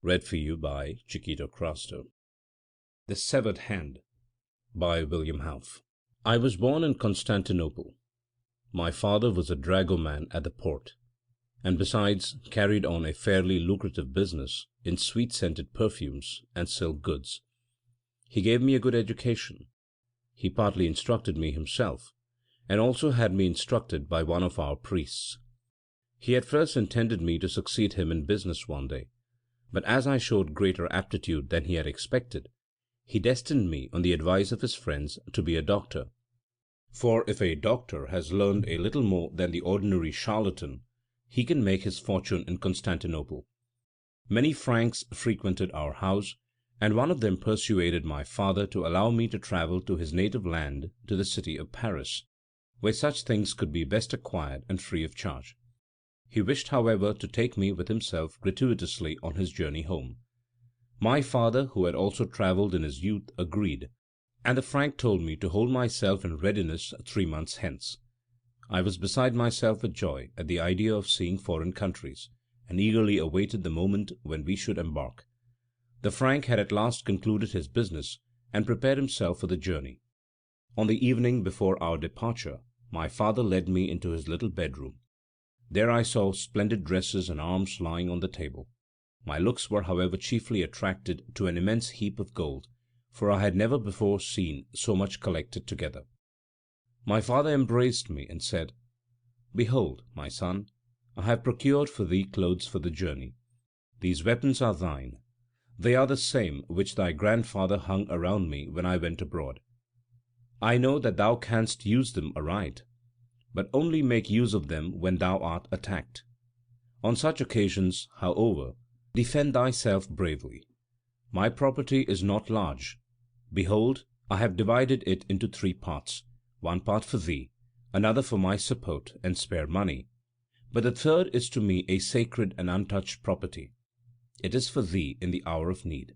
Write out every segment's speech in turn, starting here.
Read for you by Chiquito Crasto. The Severed Hand by William Hauff. I was born in Constantinople. My father was a dragoman at the port, and besides carried on a fairly lucrative business in sweet-scented perfumes and silk goods. He gave me a good education. He partly instructed me himself, and also had me instructed by one of our priests. He at first intended me to succeed him in business one day, but as I showed greater aptitude than he had expected, he destined me, on the advice of his friends, to be a doctor. For if a doctor has learned a little more than the ordinary charlatan, he can make his fortune in Constantinople. Many Franks frequented our house, and one of them persuaded my father to allow me to travel to his native land, to the city of Paris, where such things could be best acquired and free of charge. He wished, however, to take me with himself gratuitously on his journey home. My father, who had also travelled in his youth, agreed, and the Frank told me to hold myself in readiness 3 months hence. I was beside myself with joy at the idea of seeing foreign countries, and eagerly awaited the moment when we should embark. The Frank had at last concluded his business, and prepared himself for the journey. On the evening before our departure, my father led me into his little bedroom. There I saw splendid dresses and arms lying on the table. My looks were however chiefly attracted to an immense heap of gold, for I had never before seen so much collected together. My father embraced me and said, "Behold, my son, I have procured for thee clothes for the journey. These weapons are thine. They are the same which thy grandfather hung around me when I went abroad. I know that thou canst use them aright, but only make use of them when thou art attacked. On such occasions, however, defend thyself bravely. My property is not large. Behold, I have divided it into 3 parts, one part for thee, another for my support and spare money, but the third is to me a sacred and untouched property. It is for thee in the hour of need."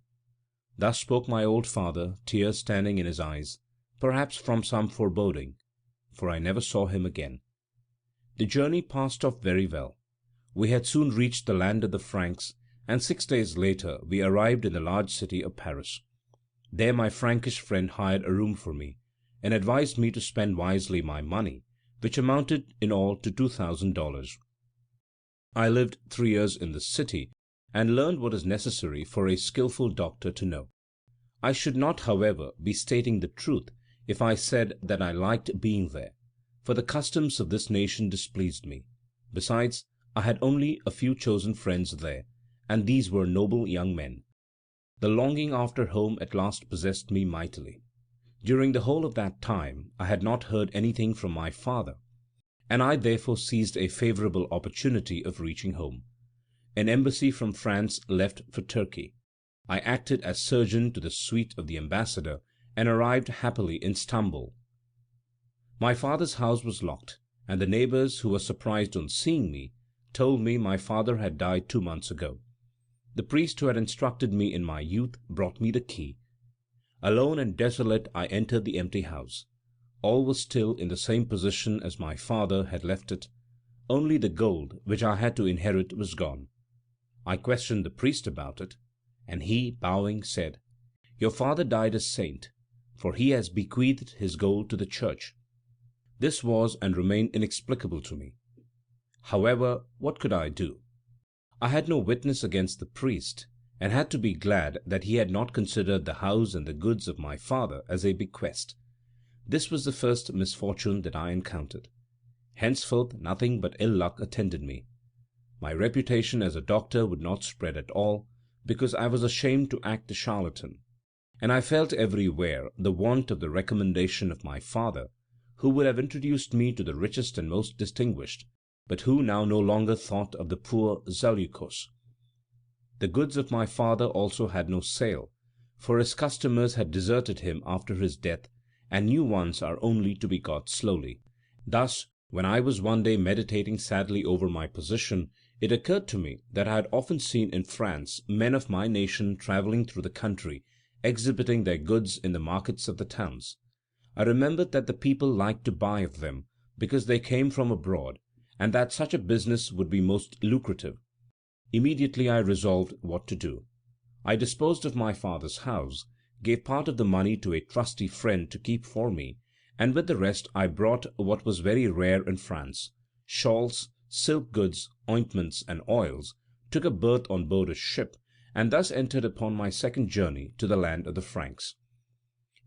Thus spoke my old father, tears standing in his eyes, perhaps from some foreboding, for I never saw him again. The journey passed off very well. We had soon reached the land of the Franks, and 6 days later we arrived in the large city of Paris. There my Frankish friend hired a room for me, and advised me to spend wisely my money, which amounted in all to $2,000. I lived 3 years in this city, and learned what is necessary for a skilful doctor to know. I should not, however, be stating the truth if I said that I liked being there, for the customs of this nation displeased me. Besides, I had only a few chosen friends there, and these were noble young men. The longing after home at last possessed me mightily. During the whole of that time I had not heard anything from my father, and I therefore seized a favorable opportunity of reaching home. An embassy from France left for Turkey. I acted as surgeon to the suite of the ambassador, and arrived happily in Stamboul. My father's house was locked, and the neighbors, who were surprised on seeing me, told me my father had died 2 months ago. The priest who had instructed me in my youth brought me the key. Alone and desolate I entered the empty house. All was still in the same position as my father had left it, only the gold which I had to inherit was gone. I questioned the priest about it, and he, bowing, said, "Your father died a saint, for he has bequeathed his gold to the church." This was and remained inexplicable to me. However, what could I do? I had no witness against the priest, and had to be glad that he had not considered the house and the goods of my father as a bequest. This was the first misfortune that I encountered. Henceforth nothing but ill luck attended me. My reputation as a doctor would not spread at all, because I was ashamed to act the charlatan, and I felt everywhere the want of the recommendation of my father, who would have introduced me to the richest and most distinguished, but who now no longer thought of the poor Zaleukos. The goods of my father also had no sale, for his customers had deserted him after his death, and new ones are only to be got slowly. Thus, when I was one day meditating sadly over my position, it occurred to me that I had often seen in France men of my nation travelling through the country, exhibiting their goods in the markets of the towns. I remembered that the people liked to buy of them, because they came from abroad, and that such a business would be most lucrative. Immediately I resolved what to do. I disposed of my father's house, gave part of the money to a trusty friend to keep for me, and with the rest I brought what was very rare in France, shawls, silk goods, ointments, and oils, took a berth on board a ship, and thus entered upon my second journey to the land of the Franks.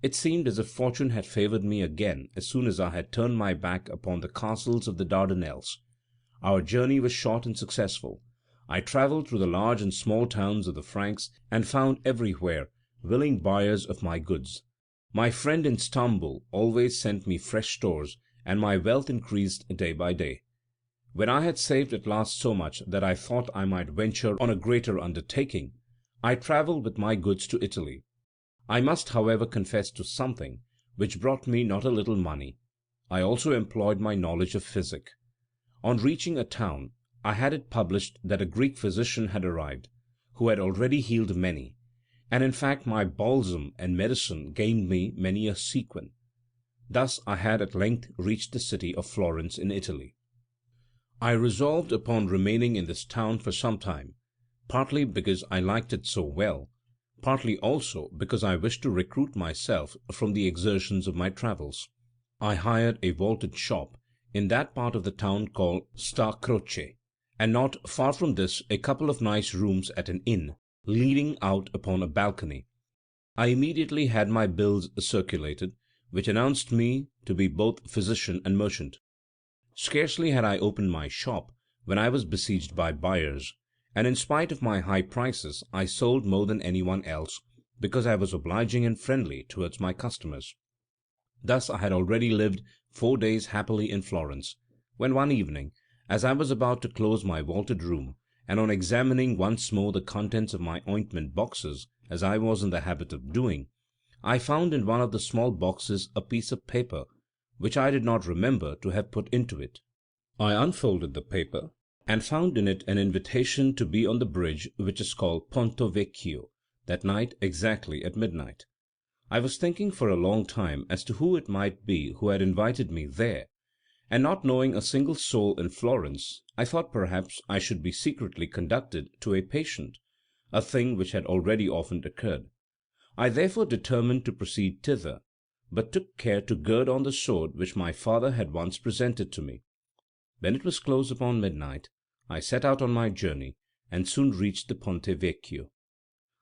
It seemed as if fortune had favored me again as soon as I had turned my back upon the castles of the Dardanelles. Our journey was short and successful. I travelled through the large and small towns of the Franks, and found everywhere willing buyers of my goods. My friend in Stamboul always sent me fresh stores, and my wealth increased day by day. When I had saved at last so much that I thought I might venture on a greater undertaking, I travelled with my goods to Italy. I must, however, confess to something which brought me not a little money. I also employed my knowledge of physic. On reaching a town, I had it published that a Greek physician had arrived, who had already healed many, and in fact my balsam and medicine gained me many a sequin. Thus I had at length reached the city of Florence in Italy. I resolved upon remaining in this town for some time, partly because I liked it so well, partly also because I wished to recruit myself from the exertions of my travels. I hired a vaulted shop in that part of the town called Sta Croce, and not far from this a couple of nice rooms at an inn, leading out upon a balcony. I immediately had my bills circulated, which announced me to be both physician and merchant. Scarcely had I opened my shop when I was besieged by buyers, and in spite of my high prices I sold more than any one else, because I was obliging and friendly towards my customers. Thus I had already lived 4 days happily in Florence, when one evening, as I was about to close my vaulted room, and on examining once more the contents of my ointment boxes, as I was in the habit of doing, I found in one of the small boxes a piece of paper which I did not remember to have put into it. I unfolded the paper, and found in it an invitation to be on the bridge which is called Ponto Vecchio that night exactly at midnight. I was thinking for a long time as to who it might be who had invited me there, and not knowing a single soul in Florence, I thought perhaps I should be secretly conducted to a patient, a thing which had already often occurred. I therefore determined to proceed thither, but took care to gird on the sword which my father had once presented to me. When it was close upon midnight, I set out on my journey, and soon reached the Ponte Vecchio.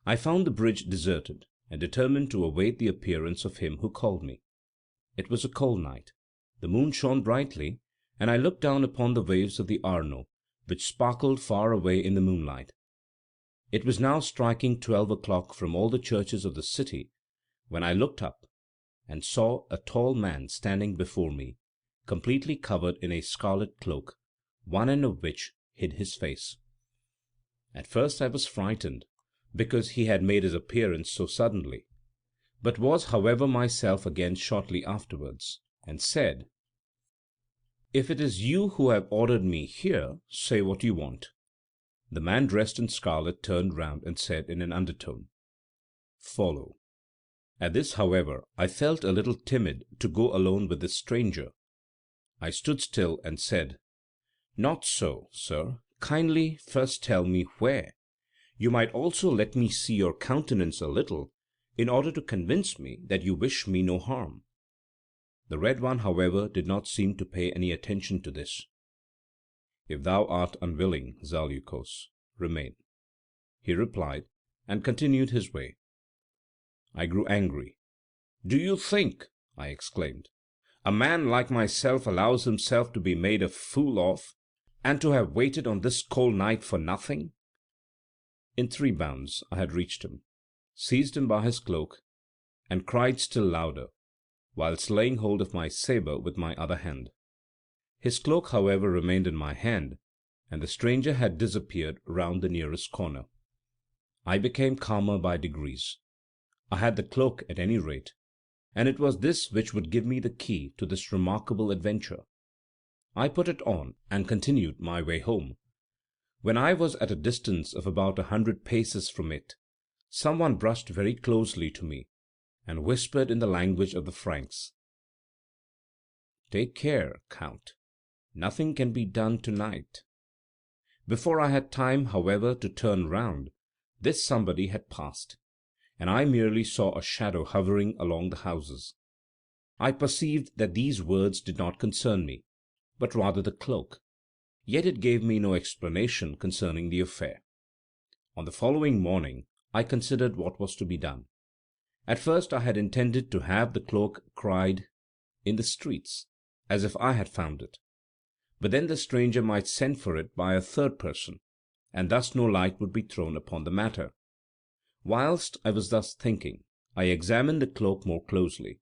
I found the bridge deserted, and determined to await the appearance of him who called me. It was a cold night. The moon shone brightly, and I looked down upon the waves of the Arno, which sparkled far away in the moonlight. It was now striking 12 o'clock from all the churches of the city, when I looked up, and saw a tall man standing before me, completely covered in a scarlet cloak, one end of which hid his face. At first I was frightened, because he had made his appearance so suddenly, but was however myself again shortly afterwards, and said, "If it is you who have ordered me here, say what you want." The man dressed in scarlet turned round and said in an undertone, "Follow." At this, however, I felt a little timid to go alone with this stranger. I stood still and said, "Not so, sir. Kindly first tell me where. You might also let me see your countenance a little, in order to convince me that you wish me no harm." The Red One, however, did not seem to pay any attention to this. "If thou art unwilling, Zaleukos, remain," he replied, and continued his way. I grew angry. "Do you think," I exclaimed, "a man like myself allows himself to be made a fool of, and to have waited on this cold night for nothing?" In 3 bounds I had reached him, seized him by his cloak, and cried still louder, whilst laying hold of my sabre with my other hand. His cloak, however, remained in my hand, and the stranger had disappeared round the nearest corner. I became calmer by degrees. I had the cloak at any rate, and it was this which would give me the key to this remarkable adventure. I put it on, and continued my way home. When I was at a distance of about 100 paces from it, some one brushed very closely to me, and whispered in the language of the Franks, "Take care, Count, nothing can be done to-night." Before I had time, however, to turn round, This somebody had passed, and I merely saw a shadow hovering along the houses. I perceived that these words did not concern me, but rather the cloak, yet it gave me no explanation concerning the affair. On the following morning I considered what was to be done. At first I had intended to have the cloak cried in the streets, as if I had found it, but then the stranger might send for it by a third person, and thus no light would be thrown upon the matter. Whilst I was thus thinking, I examined the cloak more closely.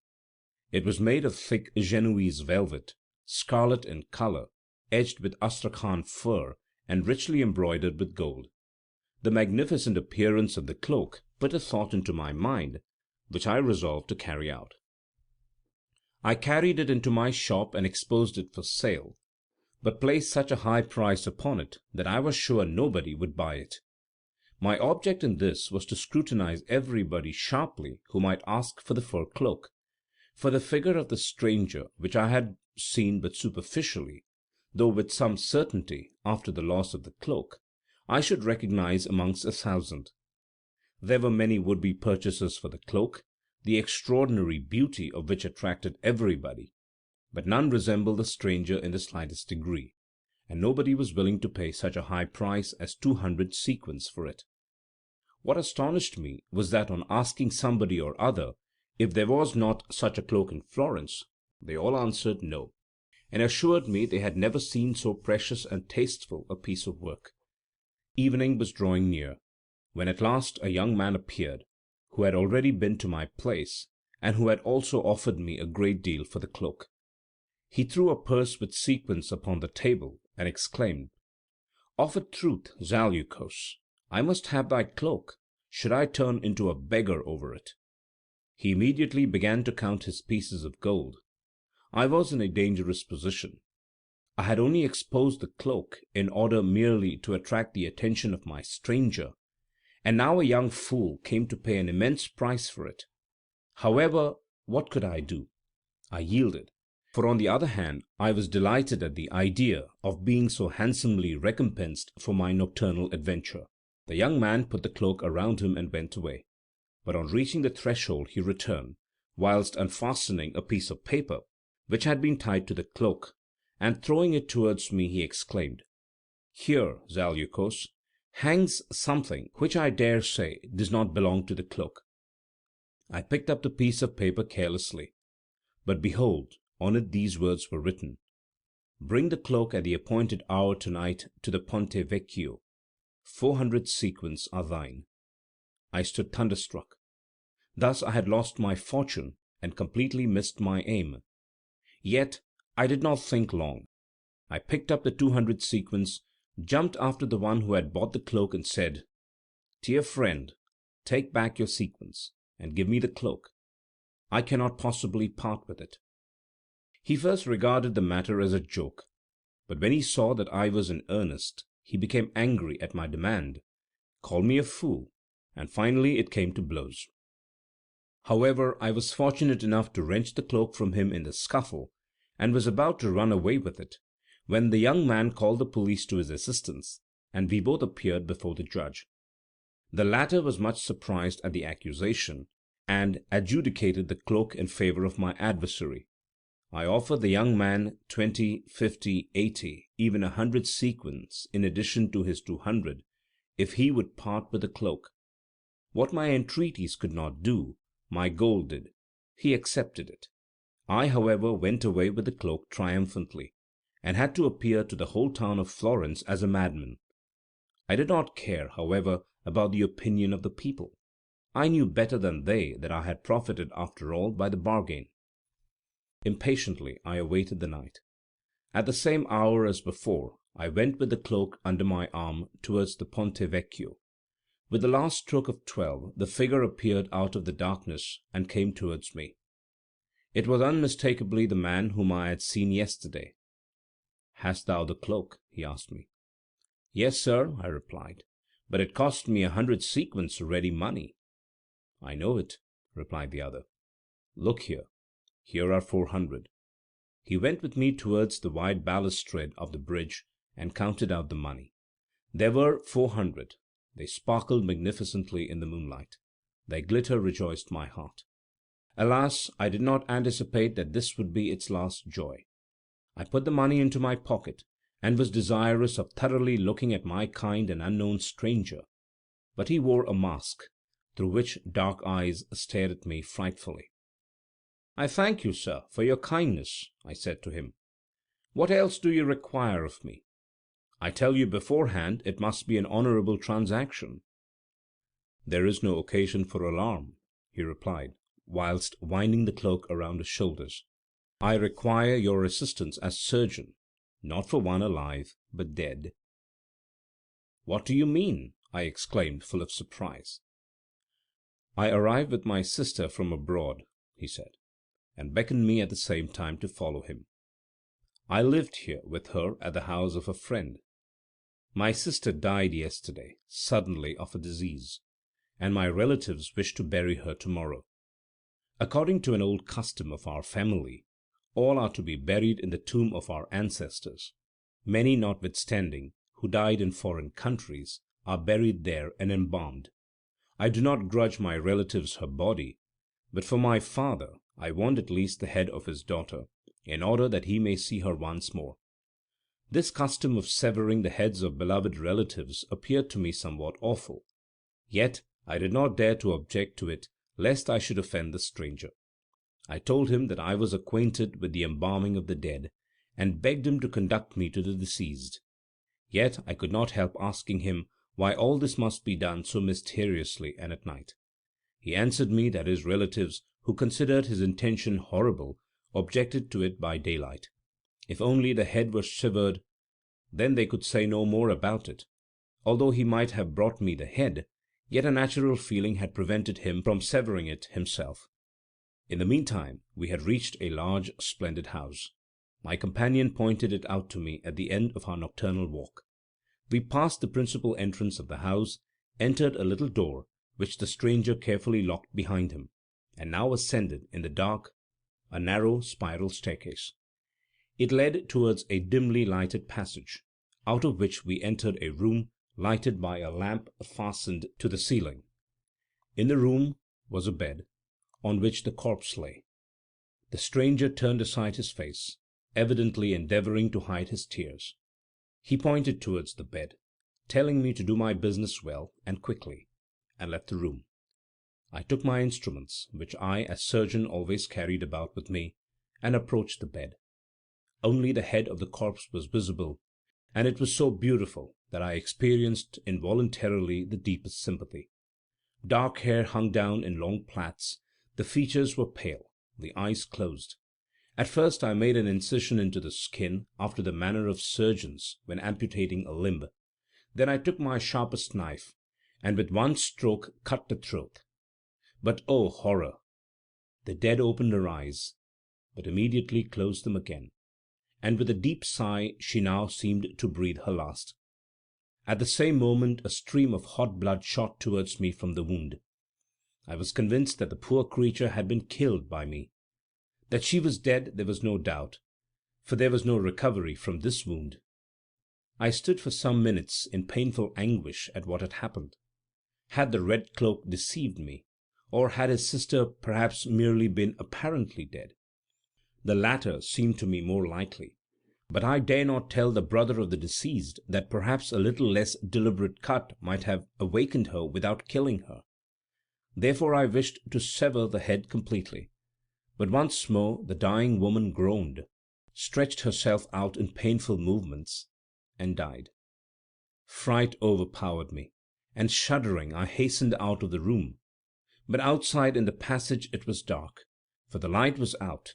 It was made of thick Genoese velvet, scarlet in colour, edged with Astrakhan fur, and richly embroidered with gold. The magnificent appearance of the cloak put a thought into my mind, which I resolved to carry out. I carried it into my shop and exposed it for sale, but placed such a high price upon it that I was sure nobody would buy it. My object in this was to scrutinize everybody sharply who might ask for the fur cloak, for the figure of the stranger, which I had seen but superficially, though with some certainty, after the loss of the cloak, I should recognize amongst 1,000. There were many would-be purchasers for the cloak, the extraordinary beauty of which attracted everybody, but none resembled the stranger in the slightest degree, and nobody was willing to pay such a high price as 200 sequins for it. What astonished me was that on asking somebody or other if there was not such a cloak in Florence, they all answered no, and assured me they had never seen so precious and tasteful a piece of work. Evening was drawing near, when at last a young man appeared, who had already been to my place, and who had also offered me a great deal for the cloak. He threw a purse with sequins upon the table, and exclaimed, "Of a truth, Zaleukos, I must have thy cloak, should I turn into a beggar over it." He immediately began to count his pieces of gold. I was in a dangerous position. I had only exposed the cloak in order merely to attract the attention of my stranger, and now a young fool came to pay an immense price for it. However, what could I do? I yielded, for on the other hand I was delighted at the idea of being so handsomely recompensed for my nocturnal adventure. The young man put the cloak around him and went away, but on reaching the threshold he returned, whilst unfastening a piece of paper which had been tied to the cloak, and throwing it towards me, he exclaimed, "Here, Zaleukos, hangs something which I dare say does not belong to the cloak." I picked up the piece of paper carelessly, but behold, on it these words were written: "Bring the cloak at the appointed hour to-night to the Ponte Vecchio. 400 sequins are thine." I stood thunderstruck. Thus I had lost my fortune and completely missed my aim. Yet I did not think long. I picked up the 200 sequins, jumped after the one who had bought the cloak, and said, "Dear friend, take back your sequins, and give me the cloak. I cannot possibly part with it." He first regarded the matter as a joke, but when he saw that I was in earnest, he became angry at my demand, called me a fool, and finally it came to blows. However, I was fortunate enough to wrench the cloak from him in the scuffle, and was about to run away with it, when the young man called the police to his assistance, and we both appeared before the judge. The latter was much surprised at the accusation, and adjudicated the cloak in favour of my adversary. I offered the young man 20, 50, 80, even 100 sequins in addition to his 200, if he would part with the cloak. What my entreaties could not do, my gold did. He accepted it. I, however, went away with the cloak triumphantly, and had to appear to the whole town of Florence as a madman. I did not care, however, about the opinion of the people. I knew better than they that I had profited after all by the bargain. Impatiently I awaited the night. At the same hour as before, I went with the cloak under my arm towards the Ponte Vecchio. With the last stroke of 12 the figure appeared out of the darkness and came towards me. It was unmistakably the man whom I had seen yesterday. "Hast thou the cloak?" he asked me. "Yes, sir," I replied, "but it cost me 100 sequins ready money." "I know it," replied the other. "Look here. Here are 400. He went with me towards the wide balustrade of the bridge, and counted out the money. There were 400, They sparkled magnificently in the moonlight. Their glitter rejoiced my heart. Alas, I did not anticipate that this would be its last joy. I put the money into my pocket, and was desirous of thoroughly looking at my kind and unknown stranger, but he wore a mask, through which dark eyes stared at me frightfully. "I thank you, sir, for your kindness," I said to him. "What else do you require of me? I tell you beforehand it must be an honourable transaction." "There is no occasion for alarm," he replied, whilst winding the cloak around his shoulders. "I require your assistance as surgeon, not for one alive, but dead." "What do you mean?" I exclaimed, full of surprise. "I arrived with my sister from abroad," he said, and beckoned me at the same time to follow him. "I lived here with her at the house of a friend. My sister died yesterday, suddenly, of a disease, and my relatives wish to bury her tomorrow. According to an old custom of our family, all are to be buried in the tomb of our ancestors. Many, notwithstanding, who died in foreign countries, are buried there and embalmed. I do not grudge my relatives her body, but for my father I want at least the head of his daughter, in order that he may see her once more. This custom of severing the heads of beloved relatives appeared to me somewhat awful, yet I did not dare to object to it lest I should offend the stranger. I told him that I was acquainted with the embalming of the dead, and begged him to conduct me to the deceased. Yet I could not help asking him why all this must be done so mysteriously and at night. He answered me that his relatives, who considered his intention horrible, objected to it by daylight. If only the head were shivered, then they could say no more about it. Although he might have brought me the head, yet a natural feeling had prevented him from severing it himself. In the meantime we had reached a large, splendid house. My companion pointed it out to me at the end of our nocturnal walk. We passed the principal entrance of the house, entered a little door, which the stranger carefully locked behind him, and now ascended, in the dark, a narrow spiral staircase. It led towards a dimly lighted passage, out of which we entered a room lighted by a lamp fastened to the ceiling. In the room was a bed, on which the corpse lay. The stranger turned aside his face, evidently endeavouring to hide his tears. He pointed towards the bed, telling me to do my business well and quickly, and left the room. I took my instruments, which I as surgeon always carried about with me, and approached the bed. Only the head of the corpse was visible, and it was so beautiful that I experienced involuntarily the deepest sympathy. Dark hair hung down in long plaits, the features were pale, the eyes closed. At first I made an incision into the skin, after the manner of surgeons when amputating a limb. Then I took my sharpest knife, and with one stroke cut the throat. But oh, horror! The dead opened her eyes, but immediately closed them again, and with a deep sigh she now seemed to breathe her last. At the same moment a stream of hot blood shot towards me from the wound. I was convinced that the poor creature had been killed by me. That she was dead there was no doubt, for there was no recovery from this wound. I stood for some minutes in painful anguish at what had happened. Had the red cloak deceived me, or had his sister perhaps merely been apparently dead? The latter seemed to me more likely, but I dare not tell the brother of the deceased that perhaps a little less deliberate cut might have awakened her without killing her. Therefore I wished to sever the head completely. But once more the dying woman groaned, stretched herself out in painful movements, and died. Fright overpowered me, and shuddering I hastened out of the room. But outside in the passage it was dark, for the light was out.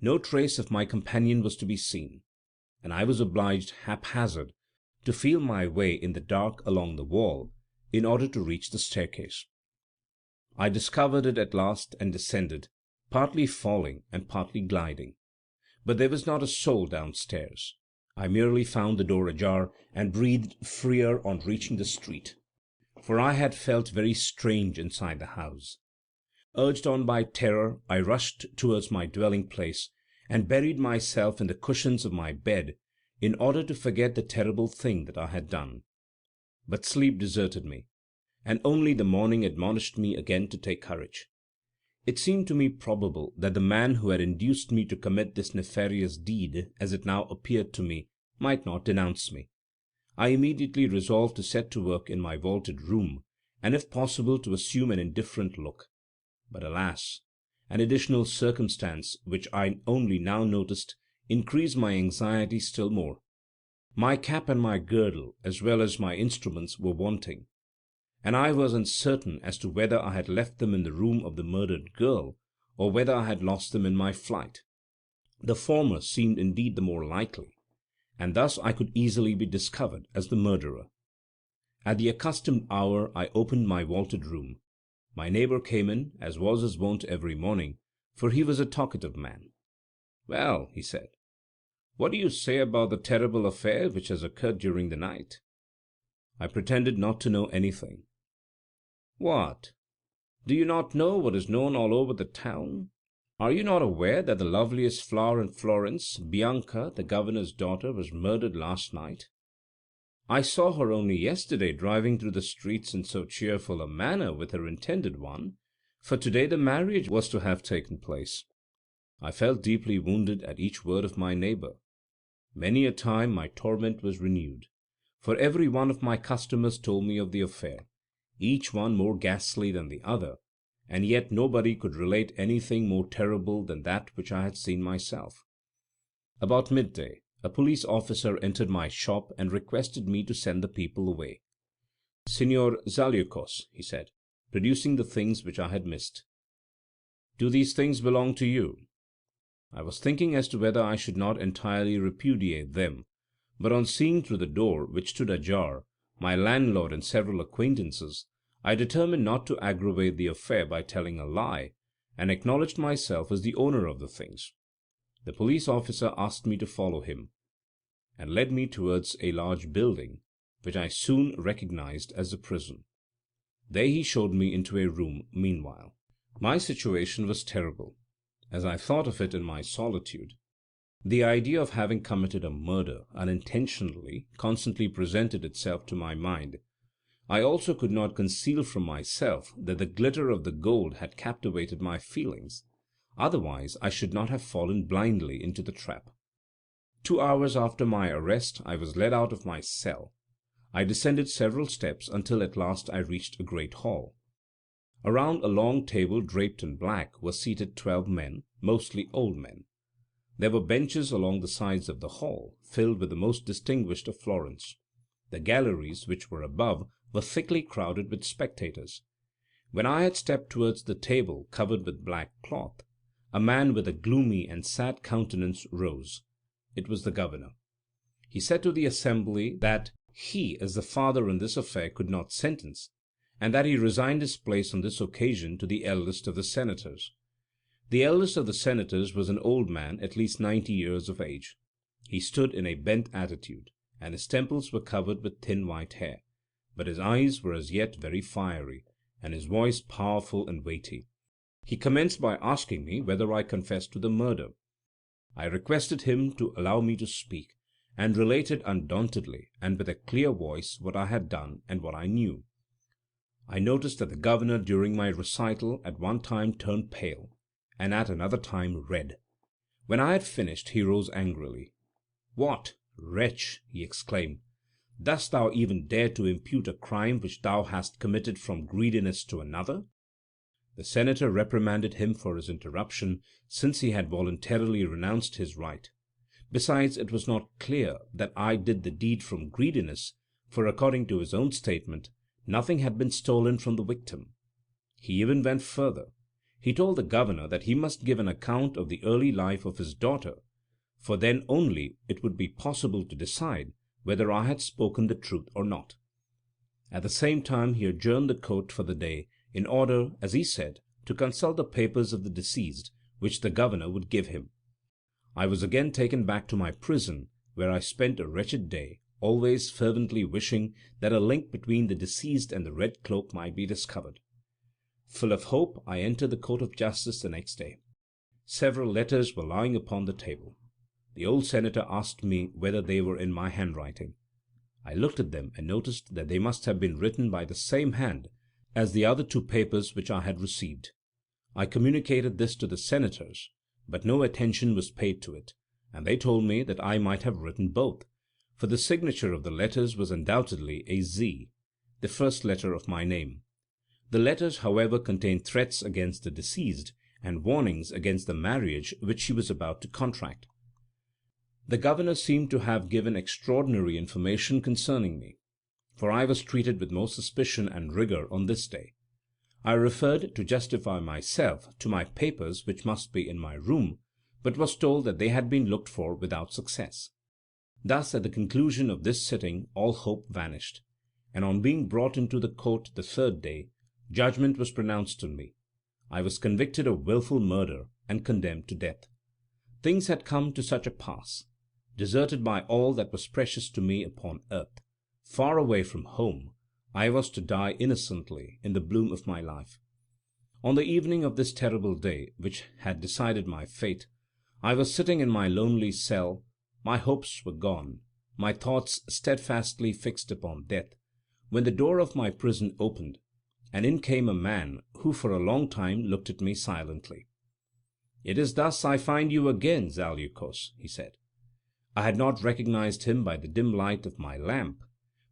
No trace of my companion was to be seen, and I was obliged, haphazard, to feel my way in the dark along the wall, in order to reach the staircase. I discovered it at last and descended, partly falling and partly gliding. But there was not a soul downstairs. I merely found the door ajar, and breathed freer on reaching the street, for I had felt very strange inside the house. Urged on by terror, I rushed towards my dwelling place, and buried myself in the cushions of my bed, in order to forget the terrible thing that I had done. but sleep deserted me, and only the morning admonished me again to take courage. It seemed to me probable that the man who had induced me to commit this nefarious deed, as it now appeared to me, might not denounce me. I immediately resolved to set to work in my vaulted room, and if possible to assume an indifferent look. But alas! an additional circumstance, which I only now noticed, increased my anxiety still more. My cap and my girdle, as well as my instruments, were wanting, and I was uncertain as to whether I had left them in the room of the murdered girl, or whether I had lost them in my flight. The former seemed indeed the more likely, and thus I could easily be discovered as the murderer. At the accustomed hour I opened my vaulted room. My neighbor came in, as was his wont every morning, for he was a talkative man. "Well," he said, "what do you say about the terrible affair which has occurred during the night?" I pretended not to know anything. "What! Do you not know what is known all over the town? Are you not aware that the loveliest flower in Florence, Bianca, the governor's daughter, was murdered last night? I saw her only yesterday driving through the streets in so cheerful a manner with her intended one, for today the marriage was to have taken place. I felt deeply wounded at each word of my neighbor. Many a time my torment was renewed, for every one of my customers told me of the affair, each one more ghastly than the other, and yet nobody could relate anything more terrible than that which I had seen myself. About midday a police officer entered my shop and requested me to send the people away. "Signor Zaleukos," he said, producing the things which I had missed, "do these things belong to you?" I was thinking as to whether I should not entirely repudiate them, but on seeing through the door, which stood ajar, my landlord and several acquaintances, I determined not to aggravate the affair by telling a lie, and acknowledged myself as the owner of the things. The police officer asked me to follow him, and led me towards a large building, which I soon recognized as the prison. There he showed me into a room. Meanwhile, my situation was terrible. As I thought of it in my solitude, the idea of having committed a murder unintentionally constantly presented itself to my mind. I also could not conceal from myself that the glitter of the gold had captivated my feelings, otherwise I should not have fallen blindly into the trap. 2 hours after my arrest I was led out of my cell. I descended several steps until at last I reached a great hall. Around a long table draped in black were seated 12 men, mostly old men. There were benches along the sides of the hall, filled with the most distinguished of Florence. The galleries, which were above, were thickly crowded with spectators. When I had stepped towards the table covered with black cloth, a man with a gloomy and sad countenance rose. It was the governor. He said to the assembly that he, as the father in this affair, could not sentence, and that he resigned his place on this occasion to the eldest of the senators. The eldest of the senators was an old man, at least 90 years of age. He stood in a bent attitude, and his temples were covered with thin white hair, but his eyes were as yet very fiery, and his voice powerful and weighty. He commenced by asking me whether I confessed to the murder. I requested him to allow me to speak, and related undauntedly and with a clear voice what I had done and what I knew. I noticed that the governor during my recital at one time turned pale, and at another time red. When I had finished he rose angrily. "What, wretch!" he exclaimed, "dost thou even dare to impute a crime which thou hast committed from greediness to another?" The senator reprimanded him for his interruption, since he had voluntarily renounced his right. Besides, it was not clear that I did the deed from greediness, for according to his own statement, nothing had been stolen from the victim. He even went further. He told the governor that he must give an account of the early life of his daughter, for then only it would be possible to decide whether I had spoken the truth or not. At the same time he adjourned the court for the day, in order, as he said, to consult the papers of the deceased, which the governor would give him. I was again taken back to my prison, where I spent a wretched day, always fervently wishing that a link between the deceased and the red cloak might be discovered. Full of hope, I entered the court of justice the next day. Several letters were lying upon the table. The old senator asked me whether they were in my handwriting. I looked at them and noticed that they must have been written by the same hand as the other two papers which I had received. I communicated this to the senators, but no attention was paid to it, and they told me that I might have written both, for the signature of the letters was undoubtedly a Z, the first letter of my name. The letters, however, contained threats against the deceased and warnings against the marriage which she was about to contract. The governor seemed to have given extraordinary information concerning me, for I was treated with more suspicion and rigour on this day. I referred, to justify myself, to my papers which must be in my room, but was told that they had been looked for without success. Thus at the conclusion of this sitting all hope vanished, and on being brought into the court the third day, judgment was pronounced on me. I was convicted of wilful murder and condemned to death. Things had come to such a pass. Deserted by all that was precious to me upon earth, far away from home, I was to die innocently in the bloom of my life. On the evening of this terrible day which had decided my fate, I was sitting in my lonely cell. My hopes were gone, my thoughts steadfastly fixed upon death, when the door of my prison opened, and in came a man who for a long time looked at me silently. "It is thus I find you again, Zaleukos," he said. I had not recognized him by the dim light of my lamp,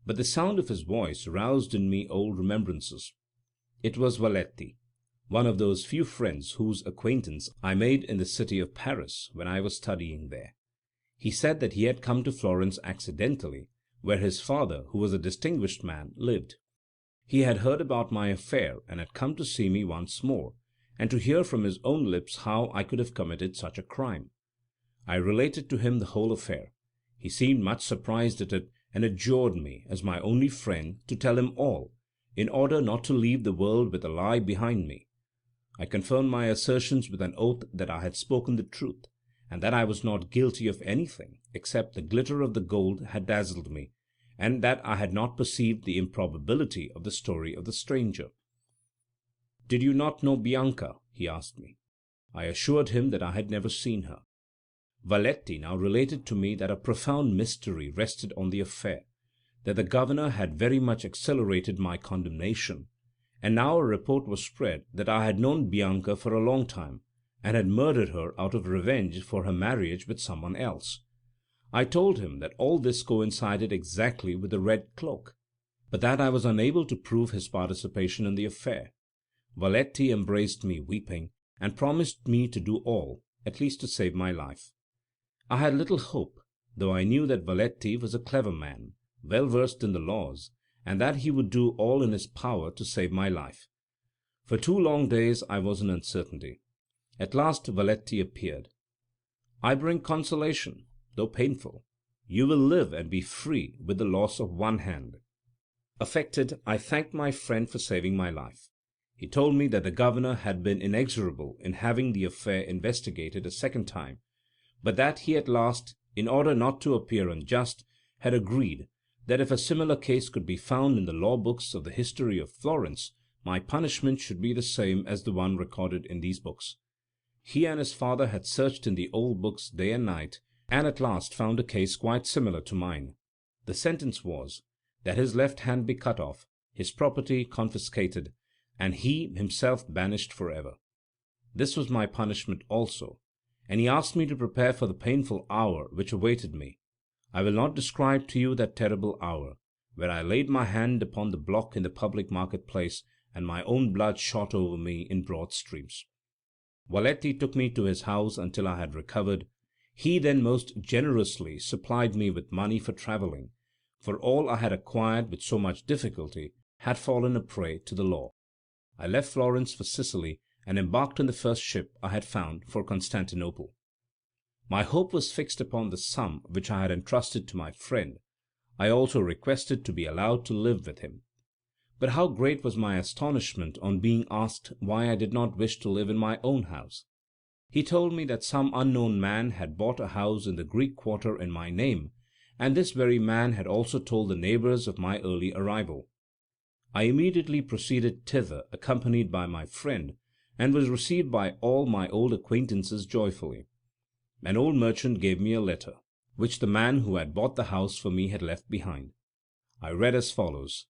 but the sound of his voice roused in me old remembrances. It was Valetti, one of those few friends whose acquaintance I made in the city of Paris when I was studying there. He said that he had come to Florence accidentally, where his father, who was a distinguished man, lived. He had heard about my affair and had come to see me once more, and to hear from his own lips how I could have committed such a crime. I related to him the whole affair. He seemed much surprised at it, and adjured me, as my only friend, to tell him all, in order not to leave the world with a lie behind me. I confirmed my assertions with an oath that I had spoken the truth, and that I was not guilty of anything except the glitter of the gold had dazzled me, and that I had not perceived the improbability of the story of the stranger. "Did you not know Bianca?" he asked me. I assured him that I had never seen her. Valetti now related to me that a profound mystery rested on the affair, that the governor had very much accelerated my condemnation, and now a report was spread that I had known Bianca for a long time, and had murdered her out of revenge for her marriage with someone else. I told him that all this coincided exactly with the red cloak, but that I was unable to prove his participation in the affair. Valetti embraced me weeping, and promised me to do all, at least to save my life. I had little hope, though I knew that Valetti was a clever man, well versed in the laws, and that he would do all in his power to save my life. For 2 long days I was in uncertainty. At last Valetti appeared. "I bring consolation, though painful. You will live and be free with the loss of one hand." Affected, I thanked my friend for saving my life. He told me that the governor had been inexorable in having the affair investigated a second time, but that he at last, in order not to appear unjust, had agreed that if a similar case could be found in the law books of the history of Florence, my punishment should be the same as the one recorded in these books. He and his father had searched in the old books day and night, and at last found a case quite similar to mine. The sentence was, that his left hand be cut off, his property confiscated, and he himself banished for ever. This was my punishment also, and he asked me to prepare for the painful hour which awaited me. I will not describe to you that terrible hour, where I laid my hand upon the block in the public market-place, and my own blood shot over me in broad streams. Valetti took me to his house until I had recovered. He then most generously supplied me with money for travelling, for all I had acquired with so much difficulty had fallen a prey to the law. I left Florence for Sicily, and embarked on the first ship I had found for Constantinople. My hope was fixed upon the sum which I had entrusted to my friend. I also requested to be allowed to live with him. But how great was my astonishment on being asked why I did not wish to live in my own house. He told me that some unknown man had bought a house in the Greek quarter in my name, and this very man had also told the neighbours of my early arrival. I immediately proceeded thither accompanied by my friend, and was received by all my old acquaintances joyfully. An old merchant gave me a letter, which the man who had bought the house for me had left behind. I read as follows: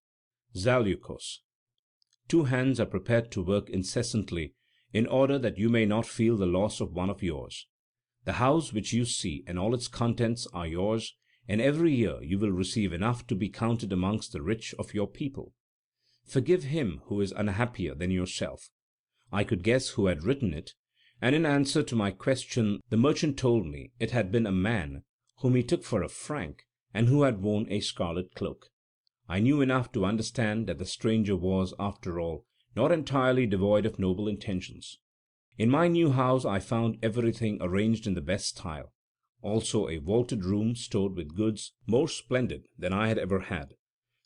Zaleucos. Two hands are prepared to work incessantly in order that you may not feel the loss of one of yours. The house which you see and all its contents are yours, and every year you will receive enough to be counted amongst the rich of your people. Forgive him who is unhappier than yourself. I could guess who had written it, and in answer to my question the merchant told me it had been a man whom he took for a Frank, and who had worn a scarlet cloak. I knew enough to understand that the stranger was, after all, not entirely devoid of noble intentions. In my new house I found everything arranged in the best style, also a vaulted room stored with goods more splendid than I had ever had.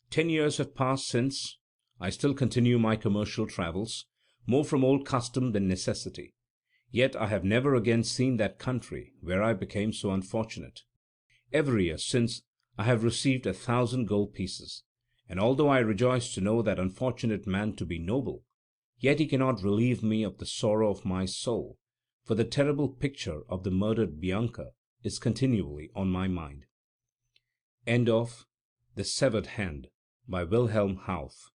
10 years have passed since. I still continue my commercial travels, more from old custom than necessity. Yet I have never again seen that country where I became so unfortunate. Every year since I have received 1,000 gold pieces, and although I rejoice to know that unfortunate man to be noble, yet he cannot relieve me of the sorrow of my soul, for the terrible picture of the murdered Bianca is continually on my mind. End of The Severed Hand by Wilhelm Hauff.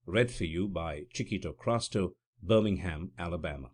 Read for you by Chiquito Crasto, Birmingham, Alabama.